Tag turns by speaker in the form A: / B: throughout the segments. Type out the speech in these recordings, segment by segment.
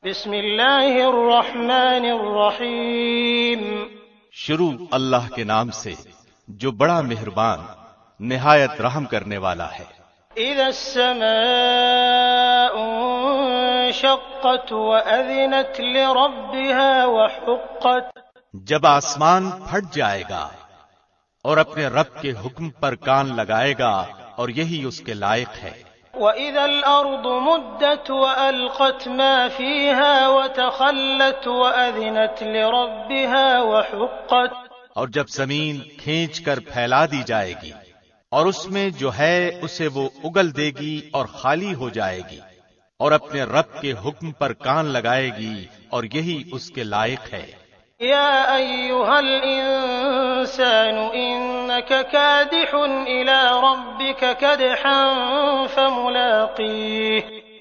A: بسم اللہ الرحمن الرحیم
B: شروع اللہ کے نام سے جو بڑا مہربان نہایت رحم کرنے والا ہے۔
A: اذا السماء انشقت وأذنت لربها وحقت،
B: جب آسمان پھٹ جائے گا اور اپنے رب کے حکم پر کان لگائے گا اور یہی اس کے لائق ہے۔
A: وَإِذَا الْأَرْضُ مُدَّتْ وَأَلْقَتْ مَا فِيهَا وَتَخَلَّتْ وَأَذِنَتْ لِرَبِّهَا وَحُقَّتْ،
B: اور جب زمین کھینچ کر پھیلا دی جائے گی اور اس میں جو ہے اسے وہ اگل دے گی اور خالی ہو جائے گی اور اپنے رب کے حکم پر کان لگائے گی اور یہی اس کے لائق ہے۔
A: يا أيها الإنسان إنك كادح إلى ربك كدحا فملاقيه،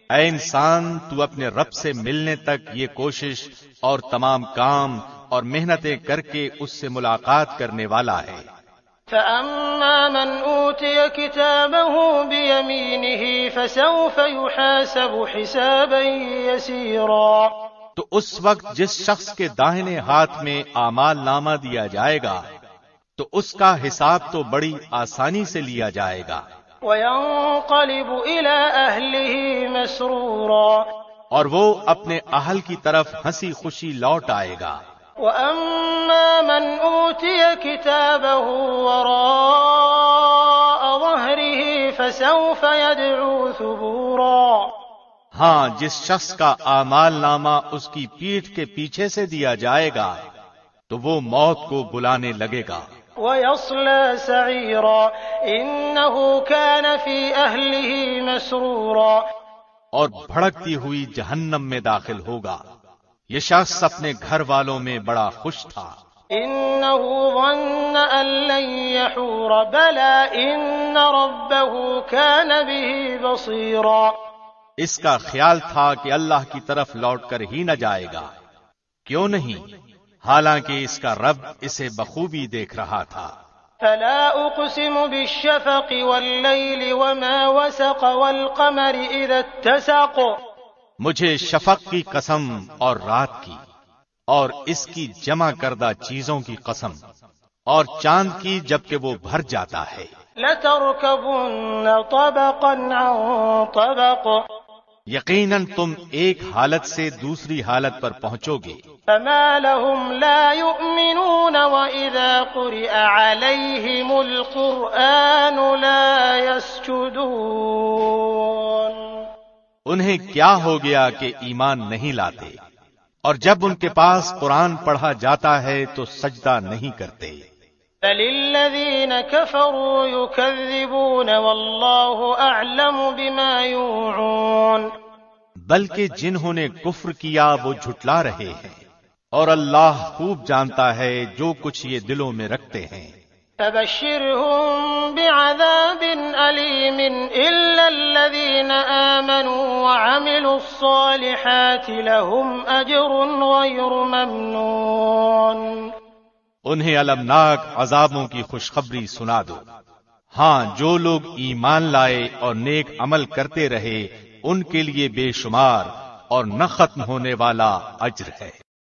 B: اے انسان تو اپنے رب سے ملنے تک یہ کوشش اور تمام کام اور محنتیں کر کے اس سے ملاقات کرنے والا ہے۔
A: فأما من أوتي كتابه بيمينه فسوف يحاسب حسابا يسيرا،
B: تو اس وقت جس شخص کے داہنے ہاتھ میں اعمال نامہ دیا جائے گا تو اس کا حساب تو بڑی آسانی سے لیا جائے گا۔
A: وينقلب إلى أهله مسرورا،
B: اور وہ اپنے اہل کی طرف ہنسی خوشی لوٹ آئے گا۔
A: وأما من أوتي كتابه وراء ظهره فسوف يدعو ثبورا،
B: ہاں جس شخص کا اعمال نامہ اس کی پیٹھ کے پیچھے سے دیا جائے گا تو وہ موت کو بلانے لگے گا۔
A: ويصلى سعيرا إنه كان في أهله مسرورا،
B: اور بھڑکتی ہوئی جہنم میں داخل ہوگا۔ یہ شخص اپنے گھر والوں میں بڑا خوش تھا۔
A: إنه ظن أن لن يحور بلى إن ربه كان به بصيرا،
B: اس کا خیال تھا کہ اللہ کی طرف لوٹ کر ہی نہ جائے گا، کیوں نہیں، حالانکہ اس کا رب اسے بخوبی دیکھ رہا تھا۔
A: فلا أقسم بالشفق والليل وما وسق والقمر إذا اتسق،
B: مجھے شفق کی قسم اور رات کی اور اس کی جمع کردہ چیزوں کی قسم اور چاند کی جبکہ وہ بھر جاتا ہے۔
A: لتركبن طبقا عن طبق،
B: یقیناً تم ایک حالت سے دوسری حالت پر پہنچو گے۔
A: فما لهم لا يؤمنون وإذا قرئ عليهم القرآن لا يسجدون،
B: انہیں کیا ہو گیا کہ ایمان نہیں لاتے اور جب ان کے پاس قرآن پڑھا جاتا ہے تو سجدہ نہیں کرتے۔
A: بل الذين كفروا يكذبون والله أعلم بما يوعون،
B: بلکہ جنہوں نے کفر کیا وہ جھٹلا رہے ہیں اور اللہ خوب جانتا ہے جو کچھ یہ دلوں میں رکھتے ہیں۔
A: فبشرهم بعذاب أليم إلا الذين آمنوا وعملوا الصالحات لهم أجر غير ممنون،
B: انہیں المناک عذابوں کی خوشخبری سنا دو، ہاں جو لوگ ایمان لائے اور نیک عمل کرتے رہے ان کے لیے بے شمار اور نہ ختم ہونے والا اجر ہے۔